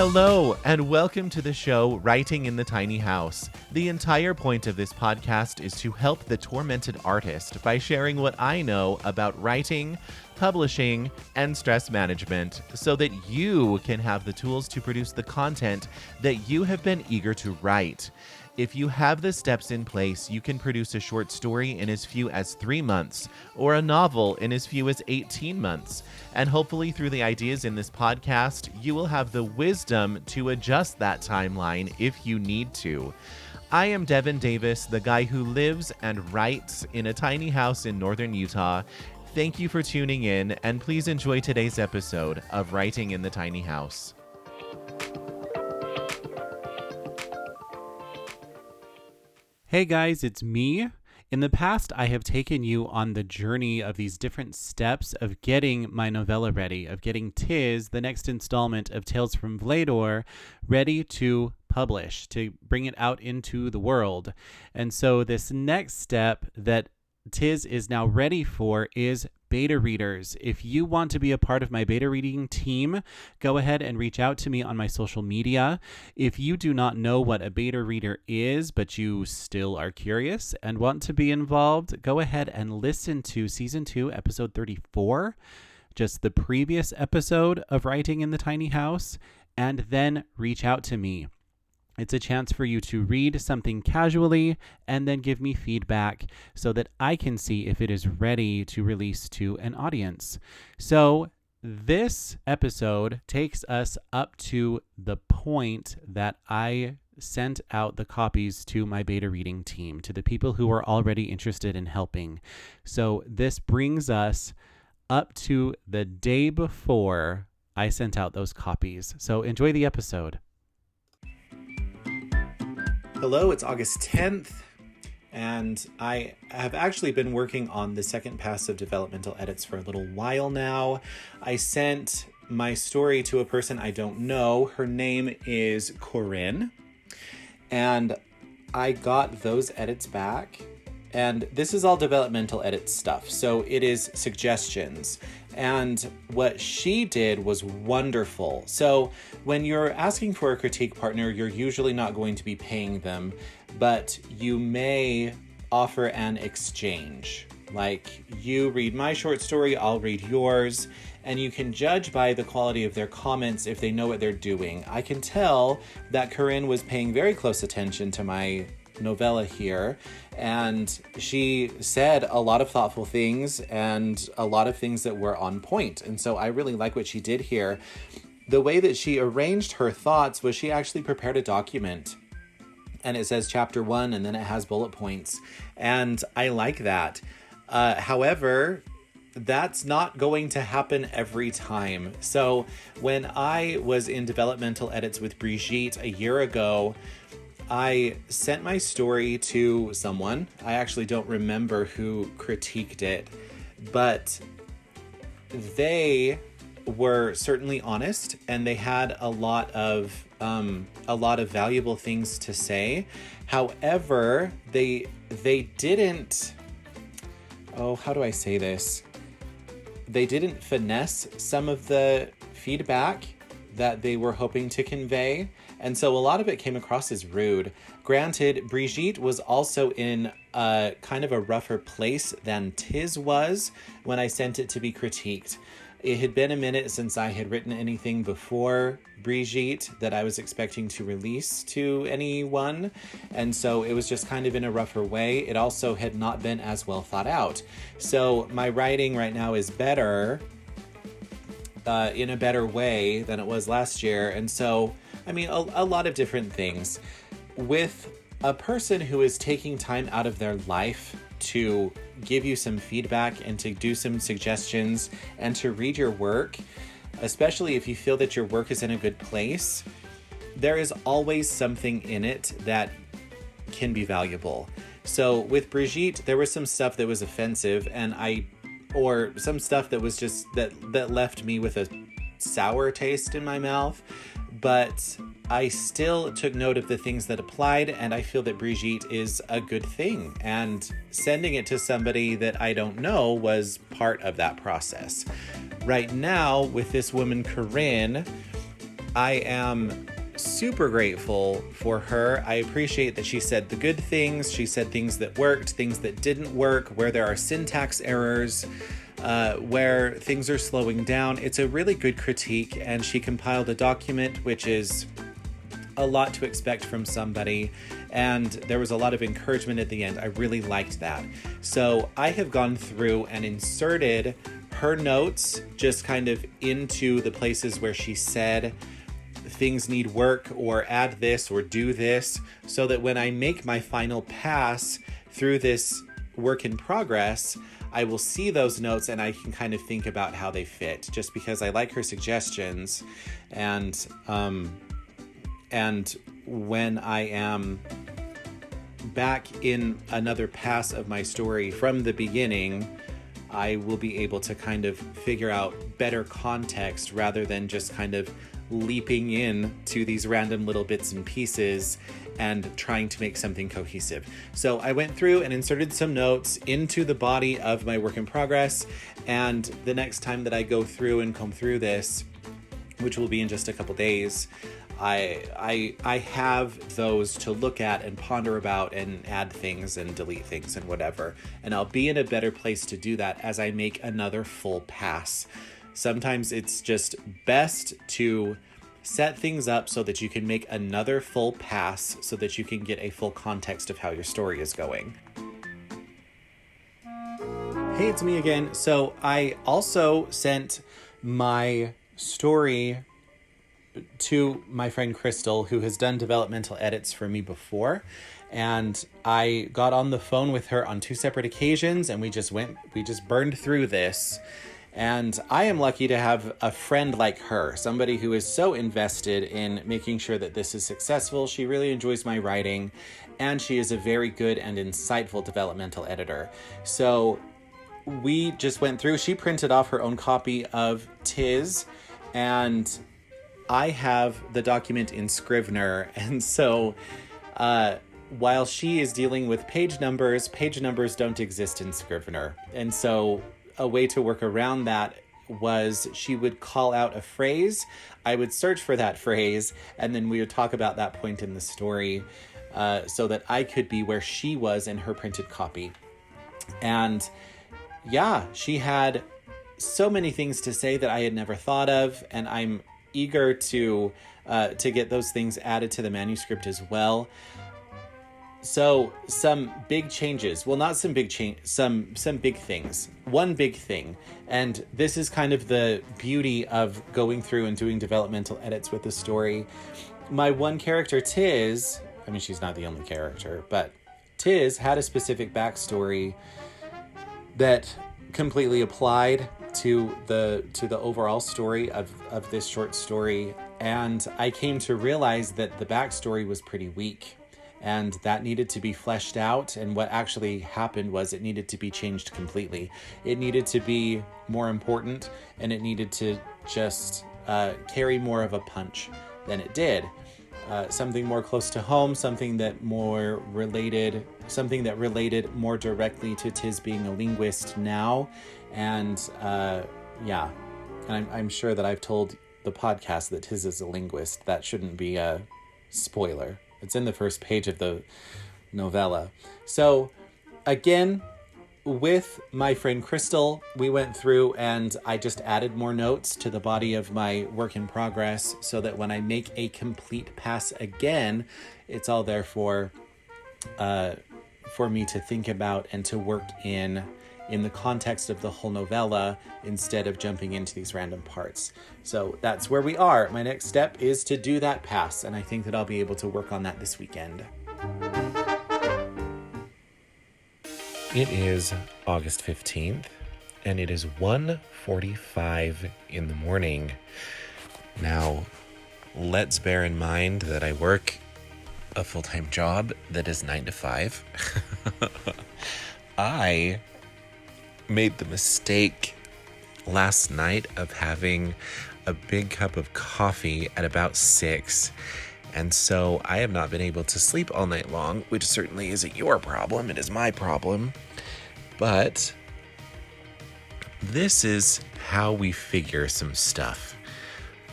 Hello, and welcome to the show Writing in the Tiny House. The entire point of this podcast is to help the tormented artist by sharing what I know about writing, publishing, and stress management so that you can have the tools to produce the content that you have been eager to write. If you have the steps in place, you can produce a short story in as few as 3 months or a novel in as few as 18 months. And hopefully through the ideas in this podcast, you will have the wisdom to adjust that timeline if you need to. I am Devin Davis, the guy who lives and writes in a tiny house in northern Utah. Thank you for tuning in, and please enjoy today's episode of Writing in the Tiny House. Hey guys, it's me. In the past, I have taken you on the journey of these different steps of getting my novella ready, of getting Tis, the next installment of Tales from Vlaydor, ready to publish, to bring it out into the world. And so this next step that Tis is now ready for is beta readers. If you want to be a part of my beta reading team, go ahead and reach out to me on my social media. If you do not know what a beta reader is, but you still are curious and want to be involved, go ahead and listen to Season 2, Episode 34, just the previous episode of Writing in the Tiny House, and then reach out to me. It's a chance for you to read something casually and then give me feedback so that I can see if it is ready to release to an audience. So this episode takes us up to the point that I sent out the copies to my beta reading team, to the people who are already interested in helping. So this brings us up to the day before I sent out those copies. So enjoy the episode. Hello, it's August 10th, and I have actually been working on the second pass of developmental edits for a little while now. I sent my story to a person I don't know. Her name is Corinne, and I got those edits back. And this is all developmental edit stuff, so it is suggestions. And what she did was wonderful. So when you're asking for a critique partner, you're usually not going to be paying them, but you may offer an exchange. Like, you read my short story, I'll read yours, and you can judge by the quality of their comments if they know what they're doing. I can tell that Corinne was paying very close attention to my novella here, and she said a lot of thoughtful things and a lot of things that were on point. And so I really like what she did here. The way that she arranged her thoughts was she actually prepared a document, and it says chapter 1 and then it has bullet points, and I like that. However, that's not going to happen every time. So when I was in developmental edits with Brigitte a year ago, I sent my story to someone. I actually don't remember who critiqued it, but they were certainly honest, and they had a lot of valuable things to say. However, they didn't. Oh, how do I say this? They didn't finesse some of the feedback that they were hoping to convey. And so a lot of it came across as rude. Granted, Brigitte was also in a kind of a rougher place than Tis was when I sent it to be critiqued. It had been a minute since I had written anything before Brigitte that I was expecting to release to anyone. And so it was just kind of in a rougher way. It also had not been as well thought out. So my writing right now is better, in a better way than it was last year. And so, I mean, a lot of different things. With a person who is taking time out of their life to give you some feedback and to do some suggestions and to read your work, especially if you feel that your work is in a good place, there is always something in it that can be valuable. So with Brigitte, there was some stuff that was offensive, or some stuff that was just that left me with a sour taste in my mouth, but I still took note of the things that applied, and I feel that Brigitte is a good thing, and sending it to somebody that I don't know was part of that process. Right now, with this woman Corinne, I am super grateful for her. I appreciate that she said the good things. She said things that worked, things that didn't work, where there are syntax errors, where things are slowing down. It's a really good critique, and she compiled a document, which is a lot to expect from somebody, and there was a lot of encouragement at the end. I really liked that. So I have gone through and inserted her notes just kind of into the places where she said things need work, or add this or do this, so that when I make my final pass through this work in progress, I will see those notes and I can kind of think about how they fit, just because I like her suggestions. And when I am back in another pass of my story from the beginning, I will be able to kind of figure out better context rather than just kind of leaping in to these random little bits and pieces and trying to make something cohesive. So I went through and inserted some notes into the body of my work in progress, and the next time that I go through and comb through this, which will be in just a couple days, I have those to look at and ponder about and add things and delete things and whatever. And I'll be in a better place to do that as I make another full pass. Sometimes it's just best to set things up so that you can make another full pass so that you can get a full context of how your story is going. Hey, it's me again. So I also sent my story to my friend Crystal, who has done developmental edits for me before. And I got on the phone with her on 2 separate occasions, and we just burned through this. And I am lucky to have a friend like her, somebody who is so invested in making sure that this is successful. She really enjoys my writing, and she is a very good and insightful developmental editor. So we just went through. She printed off her own copy of Tis, and I have the document in Scrivener. And so while she is dealing with page numbers don't exist in Scrivener. And so a way to work around that was she would call out a phrase, I would search for that phrase, and then we would talk about that point in the story so that I could be where she was in her printed copy. And yeah, she had so many things to say that I had never thought of, and I'm eager to get those things added to the manuscript as well. So some big changes. Well, not some big some big things. One big thing, and this is kind of the beauty of going through and doing developmental edits with the story. My one character, Tiz, I mean, she's not the only character, but Tiz had a specific backstory that completely applied to the overall story of this short story. And I came to realize that the backstory was pretty weak, and that needed to be fleshed out. And what actually happened was it needed to be changed completely. It needed to be more important, and it needed to just carry more of a punch than it did. Something more close to home, something that related more directly to Tiz being a linguist now. And yeah, and I'm sure that I've told the podcast that Tiz is a linguist. That shouldn't be a spoiler. It's in the first page of the novella. So again, with my friend Crystal, we went through and I just added more notes to the body of my work in progress so that when I make a complete pass again, it's all there for me to think about and to work in the context of the whole novella instead of jumping into these random parts. So that's where we are. My next step is to do that pass, and I think that I'll be able to work on that this weekend. It is August 15th, and it is 1:45 in the morning. Now, let's bear in mind that I work a full-time job that is 9 to 5. I made the mistake last night of having a big cup of coffee at about 6. And so I have not been able to sleep all night long, which certainly isn't your problem. It is my problem. But this is how we figure some stuff.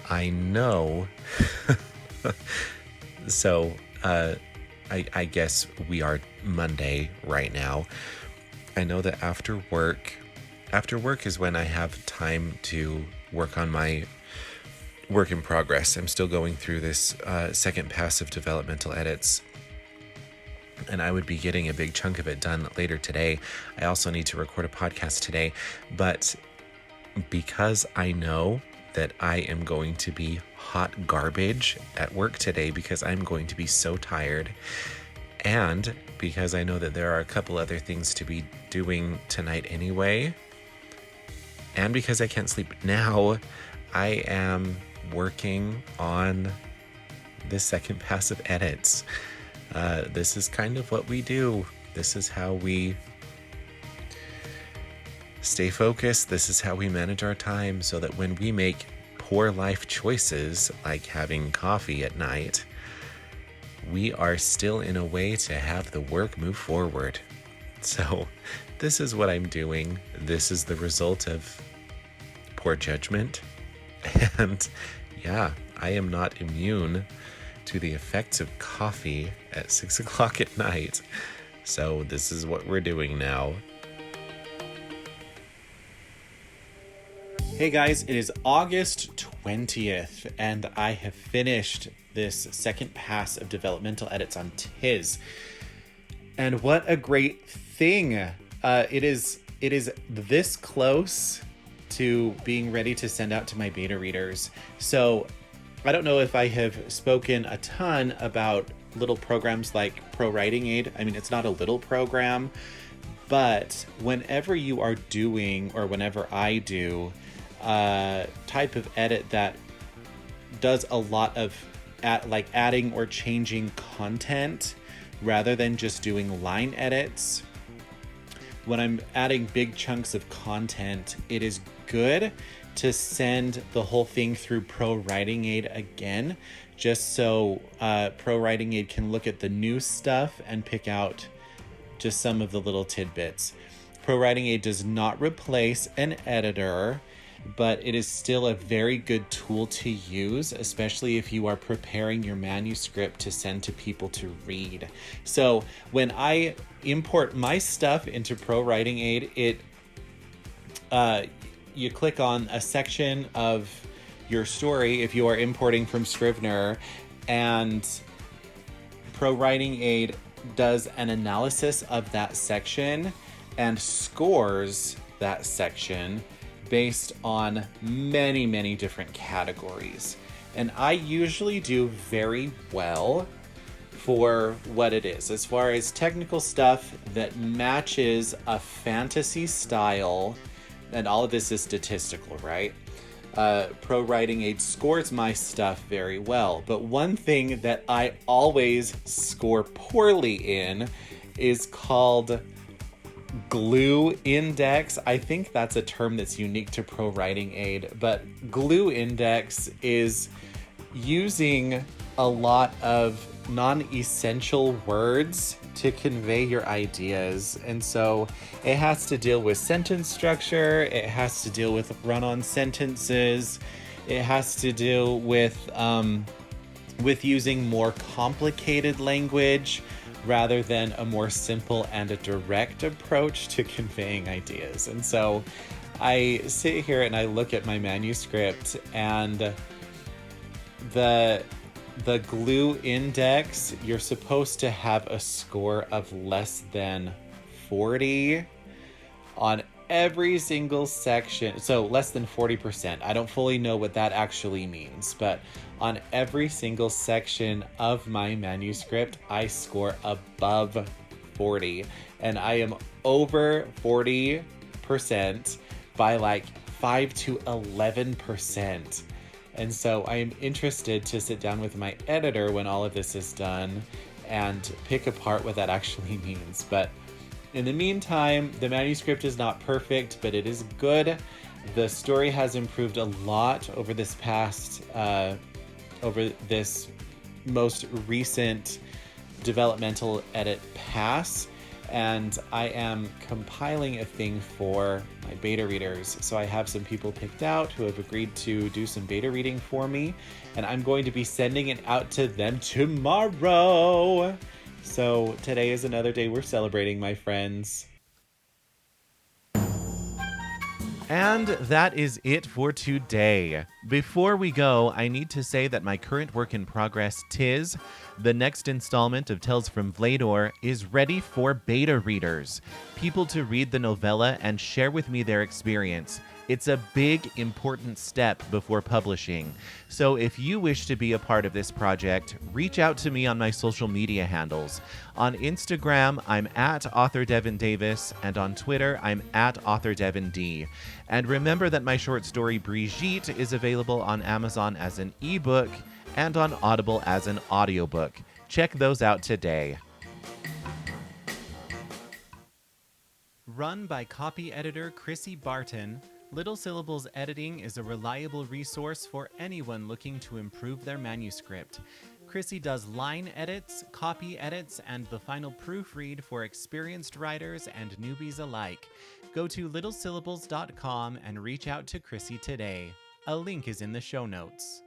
I know. So, I guess we are Monday right now. I know that after work is when I have time to work on my work in progress. I'm still going through this second pass of developmental edits, and I would be getting a big chunk of it done later today. I also need to record a podcast today, but because I know that I am going to be hot garbage at work today because I'm going to be so tired, and because I know that there are a couple other things to be doing tonight anyway, and because I can't sleep now, I am working on the second pass of edits. This is kind of what we do. This is how we stay focused. This is how we manage our time so that when we make poor life choices, like having coffee at night, we are still in a way to have the work move forward. So this is what I'm doing. This is the result of poor judgment. And yeah, I am not immune to the effects of coffee at 6 o'clock at night. So this is what we're doing now. Hey guys, it is August 20th, and I have finished this second pass of developmental edits on TIS. And what a great thing. It is this close to being ready to send out to my beta readers. So I don't know if I have spoken a ton about little programs like Pro Writing Aid. I mean, it's not a little program, but whenever you are doing, or whenever I do, type of edit that does a lot of adding or changing content rather than just doing line edits. When I'm adding big chunks of content, it is good to send the whole thing through Pro Writing Aid again, just so Pro Writing Aid can look at the new stuff and pick out just some of the little tidbits. Pro Writing Aid does not replace an editor, but it is still a very good tool to use, especially if you are preparing your manuscript to send to people to read. So when I import my stuff into Pro Writing Aid, you click on a section of your story if you are importing from Scrivener, and Pro Writing Aid does an analysis of that section and scores that section based on many, many different categories. And I usually do very well for what it is. As far as technical stuff that matches a fantasy style, and all of this is statistical, right? Pro Writing Aid scores my stuff very well. But one thing that I always score poorly in is called glue index. I think that's a term that's unique to Pro Writing Aid, but glue index is using a lot of non-essential words to convey your ideas. And so it has to deal with sentence structure, it has to deal with run-on sentences, it has to deal with using more complicated language rather than a more simple and a direct approach to conveying ideas. And so I sit here and I look at my manuscript, and the glue index, you're supposed to have a score of less than 40 on every single section. So less than 40%. I don't fully know what that actually means, but on every single section of my manuscript, I score above 40, and I am over 40% by like 5 to 11%. And so I am interested to sit down with my editor when all of this is done and pick apart what that actually means. But in the meantime, the manuscript is not perfect, but it is good. The story has improved a lot over this most recent developmental edit pass. and I am compiling a thing for my beta readers. So I have some people picked out who have agreed to do some beta reading for me, and I'm going to be sending it out to them tomorrow. So today is another day we're celebrating, my friends. And that is it for today. Before we go, I need to say that my current work in progress, Tis, the next installment of Tales from Vlaydor, is ready for beta readers. People to read the novella and share with me their experience. It's a big, important step before publishing. So if you wish to be a part of this project, reach out to me on my social media handles. On Instagram, I'm at author Devin Davis, and on Twitter, I'm at author Devin D. And remember that my short story Brigitte is available on Amazon as an ebook and on Audible as an audiobook. Check those out today. Run by copy editor Chrissy Barton, Little Syllables Editing is a reliable resource for anyone looking to improve their manuscript. Chrissy does line edits, copy edits, and the final proofread for experienced writers and newbies alike. Go to littlesyllables.com and reach out to Chrissy today. A link is in the show notes.